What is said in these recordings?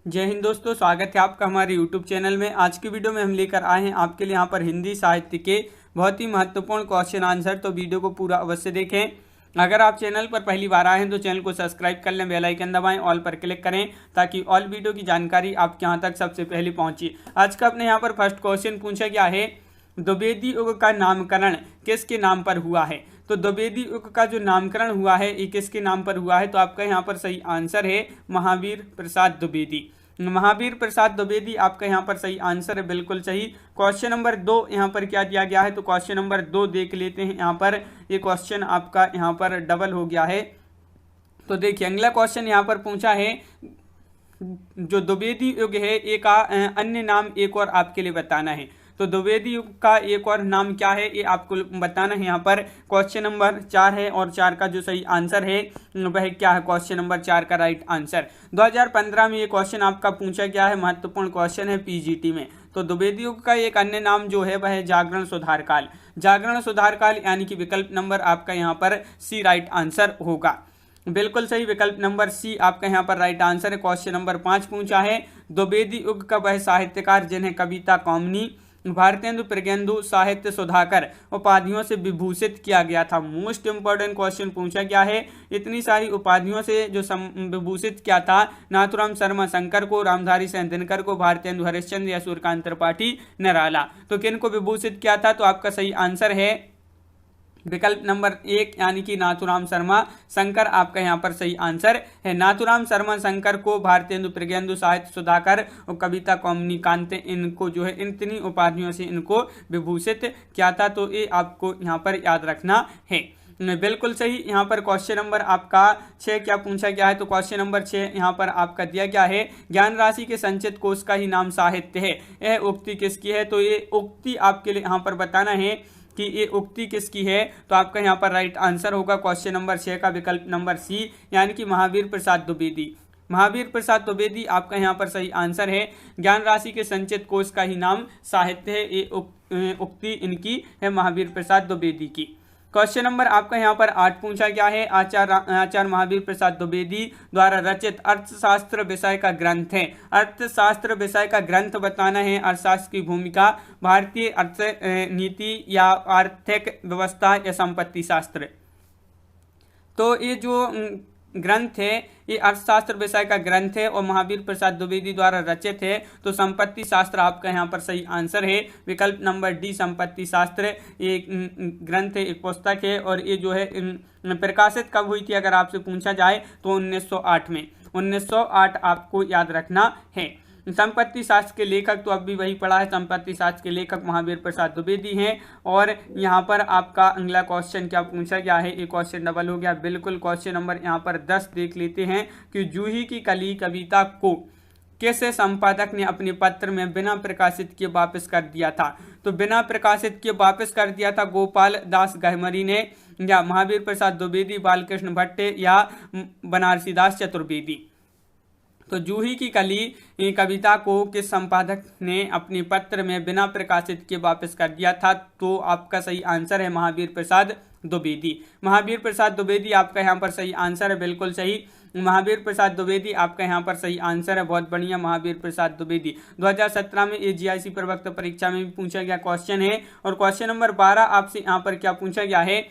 जय हिंद दोस्तों, स्वागत है आपका हमारे YouTube चैनल में। आज की वीडियो में हम लेकर आए हैं आपके लिए यहाँ पर हिंदी साहित्य के बहुत ही महत्वपूर्ण क्वेश्चन आंसर। तो वीडियो को पूरा अवश्य देखें। अगर आप चैनल पर पहली बार आए हैं तो चैनल को सब्सक्राइब कर लें, बेल आइकन दबाएं, ऑल पर क्लिक करें ताकि ऑल वीडियो की जानकारी आपके यहाँ तक सबसे पहले पहुँचे। आज का अपने यहाँ पर फर्स्ट क्वेश्चन पूछा गया है, द्विवेदी युग का नामकरण किसके नाम पर हुआ है। तो द्विवेदी युग का जो नामकरण हुआ है ये किसके नाम पर हुआ है। तो आपका यहाँ पर सही आंसर है महावीर प्रसाद द्विवेदी। महावीर प्रसाद द्विवेदी आपका यहाँ पर सही आंसर है, बिल्कुल सही। क्वेश्चन नंबर 2 यहाँ पर क्या दिया गया है, तो क्वेश्चन नंबर 2 देख लेते हैं। यहाँ पर ये क्वेश्चन आपका यहाँ पर डबल हो गया है। तो देखिए अगला क्वेश्चन यहाँ पर पूछा है, जो द्विवेदी युग है एक अन्य नाम एक और आपके लिए बताना है। तो द्विवेदी युग का एक और नाम क्या है ये आपको बताना है। यहाँ पर क्वेश्चन नंबर 4 है और 4 का जो सही आंसर है वह क्या है, क्वेश्चन नंबर 4 का राइट आंसर। 2015 में ये क्वेश्चन आपका पूछा गया है, महत्वपूर्ण क्वेश्चन है पीजीटी में। तो द्विवेदी युग का एक अन्य नाम जो है वह है जागरण सुधार काल। जागरण सुधार काल यानी कि विकल्प नंबर आपका यहाँ पर सी राइट आंसर होगा, बिल्कुल सही। विकल्प नंबर सी आपका यहाँ पर राइट आंसर है। क्वेश्चन नंबर 5 पूछा है, द्विवेदी युग का वह साहित्यकार जिन्हें कविता कौमुदी, भारतेंदु, प्रज्ञेंदु, साहित्य सुधाकर उपाधियों से विभूषित किया गया था। मोस्ट इंपॉर्टेंट क्वेश्चन पूछा गया है, इतनी सारी उपाधियों से जो विभूषित किया था, नाथुराम शर्मा शंकर को, रामधारी सिंह दिनकर को, भारतेंदु हरिश्चंद्र या सूर्यकांत त्रिपाठी निराला। तो किन को विभूषित किया था, तो आपका सही आंसर है विकल्प नंबर 1 यानी कि नाथुराम शर्मा शंकर आपका यहाँ पर सही आंसर है। नाथुराम शर्मा शंकर को भारतेंदु, प्रज्ञेंदु, साहित्य सुधाकर और कविता कौमुदी कांते, इनको जो है इतनी उपाधियों से इनको विभूषित किया था। तो ये आपको यहाँ पर याद रखना है, बिल्कुल सही। यहाँ पर क्वेश्चन नंबर आपका 6 क्या पूछा गया है, तो क्वेश्चन नंबर 6 यहाँ पर आपका दिया गया है, ज्ञान राशि के संचित कोश का ही नाम साहित्य है, यह उक्ति किसकी है। तो ये उक्ति आपके लिए यहाँ पर बताना है कि ये उक्ति किसकी है। तो आपका यहाँ पर राइट आंसर होगा क्वेश्चन नंबर 6 का विकल्प नंबर सी यानी कि महावीर प्रसाद द्विवेदी। महावीर प्रसाद द्विवेदी आपका यहाँ पर सही आंसर है। ज्ञान राशि के संचित कोश का ही नाम साहित्य है, ये उक्ति इनकी है महावीर प्रसाद द्विवेदी की। क्वेश्चन नंबर आपका यहाँ पर 8 पूछा गया है, आचार्य महावीर प्रसाद द्विवेदी द्वारा रचित अर्थशास्त्र विषय का ग्रंथ है। अर्थशास्त्र विषय का ग्रंथ बताना है, अर्थशास्त्र की भूमिका, भारतीय अर्थ नीति या आर्थिक व्यवस्था या संपत्ति शास्त्र। तो ये जो ग्रंथ है ये अर्थशास्त्र विषय का ग्रंथ है और महावीर प्रसाद द्विवेदी द्वारा रचित है। तो संपत्ति शास्त्र आपका यहाँ पर सही आंसर है, विकल्प नंबर डी संपत्ति शास्त्र। ये ग्रंथ है, एक पुस्तक है और ये जो है प्रकाशित कब हुई थी अगर आपसे पूछा जाए तो 1908 में। 1908 आपको याद रखना है। संपत्ति शास्त्र के लेखक तो अब भी वही पढ़ा है, संपत्ति शास्त्र के लेखक महावीर प्रसाद द्विवेदी हैं। और यहाँ पर आपका अगला क्वेश्चन क्या पूछा गया है, एक क्वेश्चन डबल हो गया, बिल्कुल। क्वेश्चन नंबर यहाँ पर 10 देख लेते हैं कि जूही की कली कविता को किस संपादक ने अपने पत्र में बिना प्रकाशित किए वापस कर दिया था। तो बिना प्रकाशित किए वापस कर दिया था गोपाल दास गहमरी ने, या महावीर प्रसाद द्विवेदी, बालकृष्ण भट्ट या बनारसीदास चतुर्वेदी। तो जूही की कली कविता को किस संपादक ने अपने पत्र में बिना प्रकाशित किए वापस कर दिया था। तो आपका सही आंसर है महावीर प्रसाद द्विवेदी। महावीर प्रसाद द्विवेदी आपका यहाँ पर सही आंसर है, बिल्कुल सही। महावीर प्रसाद द्विवेदी आपका यहाँ पर सही आंसर है, बहुत बढ़िया। महावीर प्रसाद द्विवेदी 2017 में AGIC प्रवक्ता परीक्षा में भी पूछा गया क्वेश्चन है। और क्वेश्चन नंबर 12 आपसे यहाँ पर क्या पूछा गया है,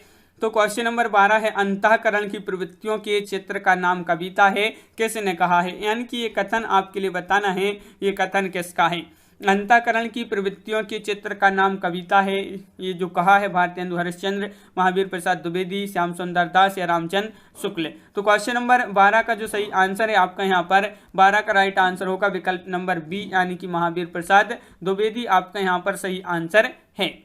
तो क्वेश्चन नंबर 12 है, अंतःकरण की प्रवृत्तियों के चित्र का नाम कविता है, किसने कहा है। यानी कि ये कथन आपके लिए बताना है, ये कथन किसका है। अंतःकरण की प्रवृत्तियों के चित्र का नाम कविता है, ये जो कहा है भारतेंदु हरिश्चंद्र, महावीर प्रसाद द्विवेदी, श्याम सुंदर दास या रामचंद्र शुक्ल। तो क्वेश्चन नंबर 12 का जो सही आंसर है आपका यहाँ पर 12 का राइट आंसर होगा, विकल्प नंबर बी यानी कि महावीर प्रसाद द्विवेदी आपका यहाँ पर सही आंसर है,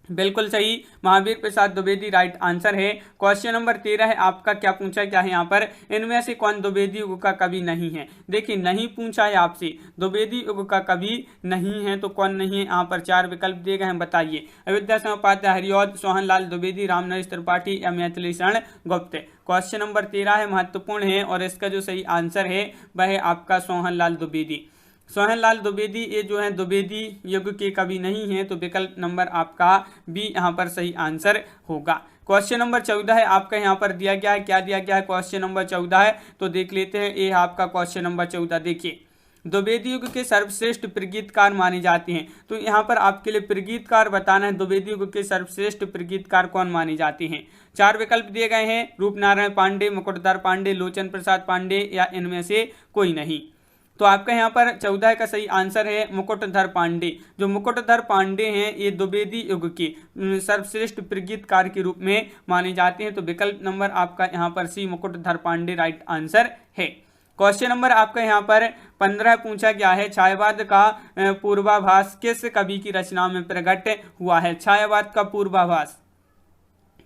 बिल्कुल सही। महावीर प्रसाद द्विवेदी राइट आंसर है। क्वेश्चन नंबर 13 है आपका, क्या पूछा क्या है यहाँ पर, इनमें से कौन द्विवेदी युग का कवि नहीं है। देखिए नहीं पूछा है आपसे, द्विवेदी युग का कवि नहीं है तो कौन नहीं है। यहाँ पर 4 विकल्प दिए गए हैं, बताइए। अयोध्या सिंह उपाध्याय, हरिऔध, सोहनलाल द्विवेदी, रामनरेश त्रिपाठी या मैथिली शरण गुप्त। क्वेश्चन नंबर 13 है, महत्वपूर्ण है और इसका जो सही आंसर है वह है आपका सोहनलाल द्विवेदी। सोहनलाल द्विवेदी ये जो है द्विवेदी युग के कवि नहीं है, तो विकल्प नंबर आपका बी यहाँ पर सही आंसर होगा। क्वेश्चन नंबर 14 है आपका, यहाँ पर दिया गया है, क्या दिया गया है, क्वेश्चन नंबर 14 है, तो देख लेते हैं। ये आपका क्वेश्चन नंबर 14, देखिए द्विवेदी युग के सर्वश्रेष्ठ प्रगीतकार माने जाते हैं। तो यहाँ पर आपके लिए प्रगीतकार बताना है, द्विवेदी युग के सर्वश्रेष्ठ प्रगीतकार कौन माने जाते हैं। 4 विकल्प दिए गए हैं, रूपनारायण पांडे, मुकुटधर पांडे, लोचन प्रसाद पांडे या इनमें से कोई नहीं। तो आपका यहाँ पर 14 का सही आंसर है मुकुटधर पांडे। जो मुकुटधर पांडे हैं ये द्विवेदी युग के सर्वश्रेष्ठ प्रगीतकार के रूप में माने जाते हैं। तो विकल्प नंबर आपका यहाँ पर सी मुकुटधर पांडे राइट आंसर है। क्वेश्चन नंबर आपका यहाँ पर 15 पूछा गया है, छायावाद का पूर्वाभास किस कवि की रचना में प्रकट हुआ है। छायावाद का पूर्वाभास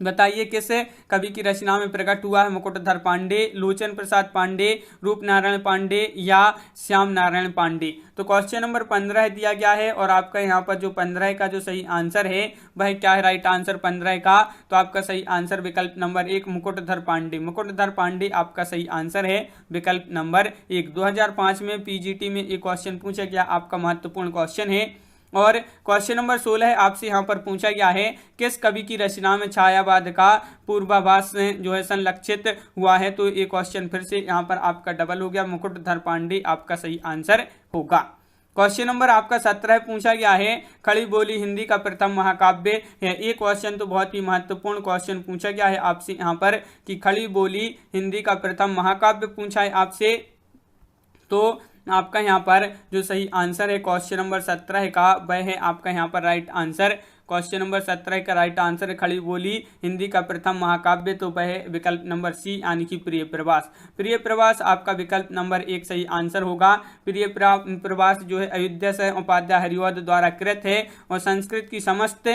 बताइए किस कवि की रचना में प्रकट हुआ है। मुकुटधर पांडे, लोचन प्रसाद पांडे, रूपनारायण पांडे या श्याम नारायण पांडे। तो क्वेश्चन नंबर 15 दिया गया है और आपका यहाँ पर जो 15 का जो सही आंसर है वह क्या है राइट आंसर 15 का। तो आपका सही आंसर विकल्प नंबर 1 मुकुटधर पांडे। मुकुटधर पांडे आपका सही आंसर है विकल्प नंबर 1। 2005 में पीजीटी में एक क्वेश्चन पूछा गया, आपका महत्वपूर्ण क्वेश्चन है। और क्वेश्चन नंबर 16 आपसे यहाँ पर पूछा गया है, किस कवि की रचना में छायावाद का पूर्वाभास जो है संलक्षित हुआ है। तो ये क्वेश्चन फिर से यहाँ पर आपका डबल हो गया, मुकुटधर पांडे आपका सही आंसर होगा। क्वेश्चन नंबर आपका 17 पूछा गया है, खड़ी बोली हिंदी का प्रथम महाकाव्य है। ये क्वेश्चन तो बहुत ही महत्वपूर्ण क्वेश्चन पूछा गया है आपसे यहाँ पर कि खड़ी बोली हिंदी का प्रथम महाकाव्य पूछा है आपसे। तो आपका यहाँ पर जो सही आंसर है क्वेश्चन नंबर 17 का वह है आपका यहाँ पर राइट आंसर। क्वेश्चन नंबर 17 का राइट आंसर है खड़ी बोली हिंदी का प्रथम महाकाव्य, तो वह है विकल्प नंबर सी यानी कि प्रिय प्रवास। प्रिय प्रवास आपका विकल्प नंबर 1 सही आंसर होगा। प्रिय प्रवास जो है अयोध्या से उपाध्याय हरिवध द्वारा कृत है और संस्कृत की समस्त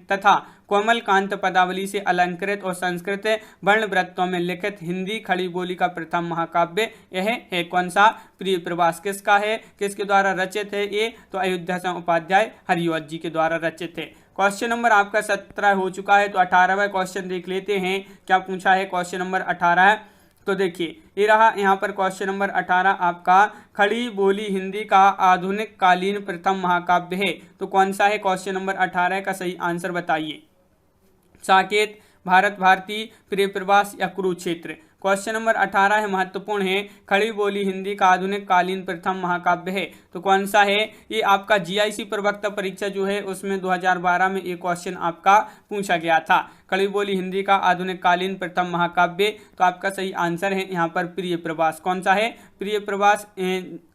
तथा कोमल कांत पदावली से अलंकृत और संस्कृत वर्णवृत्तों में लिखित हिंदी खड़ी बोली का प्रथम महाकाव्य यह है। कौन सा? प्रिय प्रवास। किसका है, किसके द्वारा रचित है ये? तो अयोध्या से उपाध्याय हरिवध जी के द्वारा रचित है। क्वेश्चन नंबर आपका 17 हो चुका है, तो 18वां क्वेश्चन देख लेते हैं क्या पूछा है। क्वेश्चन नंबर 18 तो देखिए ये रहा यहाँ पर क्वेश्चन नंबर 18 आपका, खड़ी बोली हिंदी का आधुनिक कालीन प्रथम महाकाव्य है। तो कौन सा है क्वेश्चन नंबर 18 का सही आंसर बताइए। साकेत, भारत भारती, प्रिय प्रवास या कुरुक्षेत्र। क्वेश्चन नंबर 18 है, महत्वपूर्ण है, खड़ी बोली हिंदी का आधुनिक कालीन प्रथम महाकाव्य है। तो कौन सा है ये? आपका जीआईसी प्रवक्ता परीक्षा जो है उसमें 2012 में ये क्वेश्चन आपका पूछा गया था, खड़ी बोली हिंदी का आधुनिक कालीन प्रथम महाकाव्य। तो आपका सही आंसर है यहाँ पर प्रिय प्रवास। कौन सा है? प्रिय प्रवास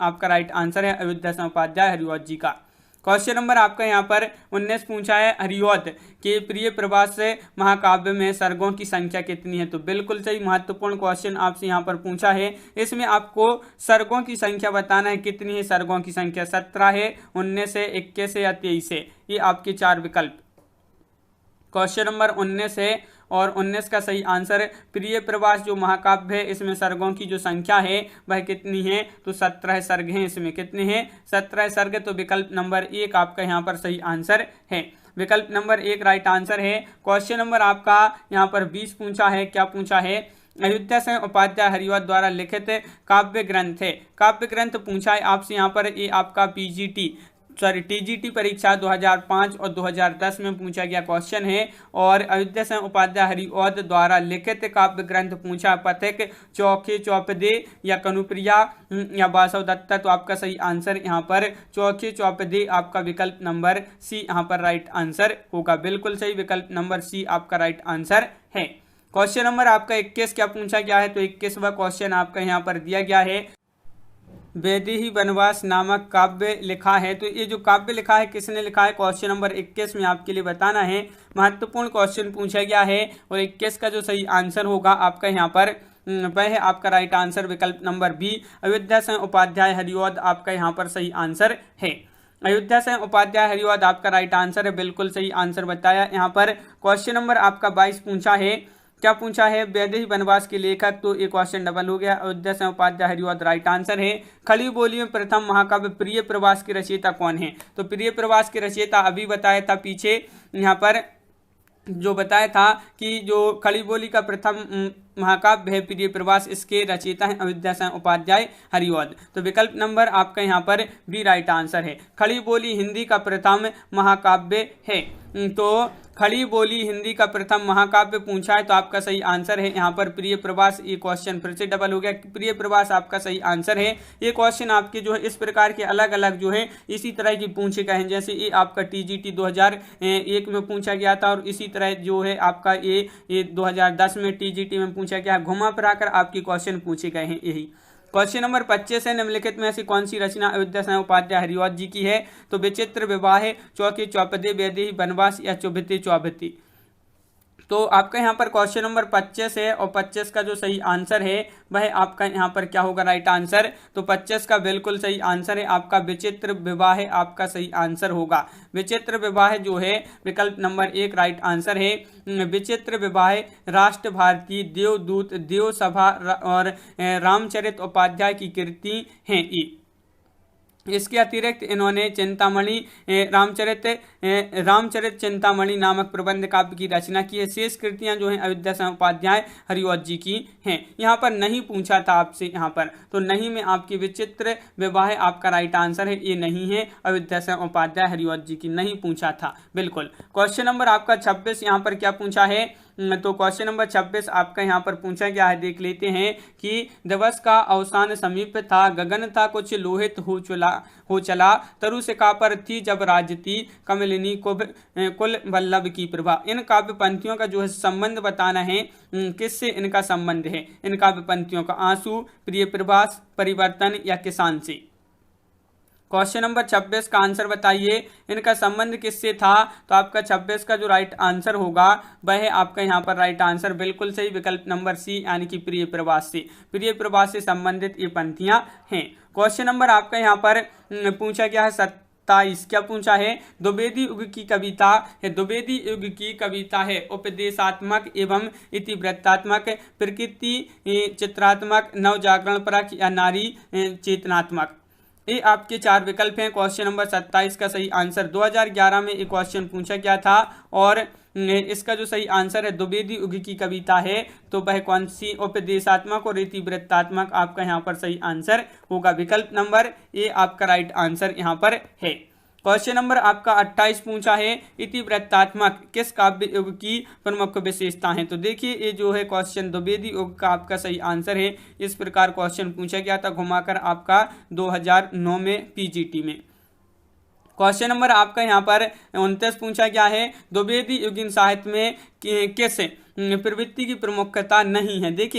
आपका राइट आंसर है अयोध्या से उपाध्याय हरिवध जी का। क्वेश्चन नंबर आपका यहाँ पर 19 पूछा है, हरिवध के प्रिय प्रवास महाकाव्य में सर्गों की संख्या कितनी है। तो बिल्कुल सही, महत्वपूर्ण क्वेश्चन आपसे यहाँ पर पूछा है। इसमें आपको सर्गों की संख्या बताना है, कितनी है सर्गों की संख्या। 17 है, 19 है, 21 है या 23 है। ये आपके 4 विकल्प। क्वेश्चन नंबर 19 है और 19 का सही आंसर प्रिय प्रवास जो महाकाव्य है इसमें सर्गों की जो संख्या है वह कितनी है। तो 17 सर्ग हैं। इसमें कितने हैं? 17 सर्ग। तो विकल्प नंबर 1 आपका यहाँ पर सही आंसर है। विकल्प नंबर 1 राइट आंसर है। क्वेश्चन नंबर आपका यहाँ पर 20 पूछा है। क्या पूछा है? अयोध्या से उपाध्याय हरिवध द्वारा लिखित काव्य ग्रंथ है। काव्य ग्रंथ पूछा है आपसे यहाँ पर। ये आपका टीजीटी परीक्षा 2005 और 2010 में पूछा गया क्वेश्चन है। और अयोध्या से उपाध्याय हरिवध द्वारा लिखित काव्य ग्रंथ पूछा, पथिक, चौखे चौपदे या कनुप्रिया या बासव दत्ता। तो आपका सही आंसर यहाँ पर चौखे चौपदे आपका विकल्प नंबर सी यहाँ पर राइट आंसर होगा। बिल्कुल सही, विकल्प नंबर सी आपका राइट आंसर है। क्वेश्चन नंबर आपका 21 क्या पूछा गया है। तो 21वां क्वेश्चन आपका यहाँ पर दिया गया है, वैदेही वनवास नामक काव्य लिखा है। तो ये जो काव्य लिखा है किसने लिखा है? क्वेश्चन नंबर 21 में आपके लिए बताना है। महत्वपूर्ण क्वेश्चन पूछा गया है और 21 का जो सही आंसर होगा आपका यहाँ पर वह है आपका राइट आंसर विकल्प नंबर बी, अयोध्या से उपाध्याय हरिवध आपका यहाँ पर सही आंसर है। अयोध्या से उपाध्याय हरिवध आपका राइट आंसर है। बिल्कुल सही आंसर बताया यहाँ पर। क्वेश्चन नंबर आपका 22 पूछा है। क्या पूछा है? वैदेही वनवास के लेखक। तो एक क्वेश्चन डबल हो गया। अयोध्या से उपाध्याय हरिवध राइट आंसर है। खड़ी बोली में प्रथम महाकाव्य प्रिय प्रवास के रचयिता कौन है? तो प्रिय प्रवास के रचयिता अभी बताया था पीछे यहाँ पर जो बताया था कि जो खड़ी बोली का प्रथम महाकाव्य है प्रिय प्रवास, इसके रचयिता हैं अयोध्या से उपाध्याय हरिवध। तो विकल्प नंबर आपका यहाँ पर बी राइट आंसर है। खड़ी बोली हिंदी का प्रथम महाकाव्य है। तो खड़ी बोली हिंदी का प्रथम महाकाव्य पूछा है, तो आपका सही आंसर है यहाँ पर प्रिय प्रवास। ये क्वेश्चन फिर से डबल हो गया, प्रिय प्रवास आपका सही आंसर है। ये क्वेश्चन आपके जो है इस प्रकार के अलग अलग जो है इसी तरह की पूछे गए हैं, जैसे ये आपका टीजीटी 2001 में पूछा गया था, और इसी तरह जो है आपका ये 2010 में टीजीटी में पूछा गया। घुमा फिराकर आपके क्वेश्चन पूछे गए हैं यही। क्वेश्चन नंबर 25 है, निम्नलिखित में ऐसी कौन सी रचना अयोध्या सिंह उपाध्याय हरिवंश जी की है? तो विचित्र विवाह, चौके चौपदे, वैदेही वनवास या चौभिते चौभिती। तो आपका यहाँ पर क्वेश्चन नंबर 25 है, और 25 का जो सही आंसर है वह आपका यहाँ पर क्या होगा राइट आंसर? तो 25 का बिल्कुल सही आंसर है आपका विचित्र विवाह आपका सही आंसर होगा। विचित्र विवाह जो है विकल्प नंबर 1 राइट आंसर है। विचित्र विवाह राष्ट्र भारती, देवदूत, देव सभा और रामचरित उपाध्याय की कृति हैं ये। इसके अतिरिक्त इन्होंने चिंतामणि रामचरित चिंतामणि नामक प्रबंध काव्य की रचना की है। शेष कृतियां जो हैं अयोध्या सिंह उपाध्याय हरिवंश जी की हैं। यहाँ पर नहीं पूछा था आपसे, यहाँ पर तो नहीं में आपकी विचित्र विवाह आपका राइट आंसर है, ये नहीं है अयोध्या सिंह उपाध्याय हरिवंश जी की, नहीं पूछा था बिल्कुल। क्वेश्चन नंबर आपका 26 यहाँ पर क्या पूछा है? तो क्वेश्चन नंबर 26 आपका यहाँ पर पूछा गया है, देख लेते हैं कि दिवस का अवसान समीप था, गगन था कुछ लोहित हो चला, तरु सिका पर थी जब राजती, कमलिनी कुल वल्लभ की प्रभा। इन काव्य पंक्तियों का जो है संबंध बताना है, किससे इनका संबंध है? इन काव्य पंक्तियों का आंसू, प्रिय प्रवास, परिवर्तन या किसान से। क्वेश्चन नंबर 26 का आंसर बताइए, इनका संबंध किससे था? तो आपका 26 का जो राइट आंसर होगा वह आपका यहाँ पर राइट आंसर बिल्कुल सही विकल्प नंबर सी यानी कि प्रिय प्रवास से। प्रिय प्रवास से संबंधित ये पंक्तियां हैं। क्वेश्चन नंबर आपका यहाँ पर पूछा गया है 27, क्या पूछा है? द्विवेदी युग की कविता है। द्विवेदी युग की कविता है उपदेशात्मक एवं इतिवृत्तात्मक, प्रकृति चित्रात्मक, नवजागरण परक या नारी चेतनात्मक। ये आपके 4 विकल्प हैं। क्वेश्चन नंबर 27 का सही आंसर 2011 में एक क्वेश्चन पूछा गया था, और इसका जो सही आंसर है द्विवेदी युग की कविता है, तो वह कौन सी? उपदेशात्मक और इतिवृत्तात्मक आपका यहाँ पर सही आंसर होगा। विकल्प नंबर ए आपका राइट आंसर यहाँ पर है। क्वेश्चन नंबर आपका 28 पूछा है, इतिवृत्तात्मक किस काव्य युग की प्रमुख विशेषता है? तो देखिए ये जो है क्वेश्चन द्विवेदी युग का आपका सही आंसर है। इस प्रकार क्वेश्चन पूछा गया था घुमाकर आपका 2009 में पीजीटी में। क्वेश्चन नंबर आपका यहाँ पर 29 पूछा गया है, द्विवेदी युगीन साहित्य में किस प्रवृत्ति की प्रमुखता नहीं है? देखिए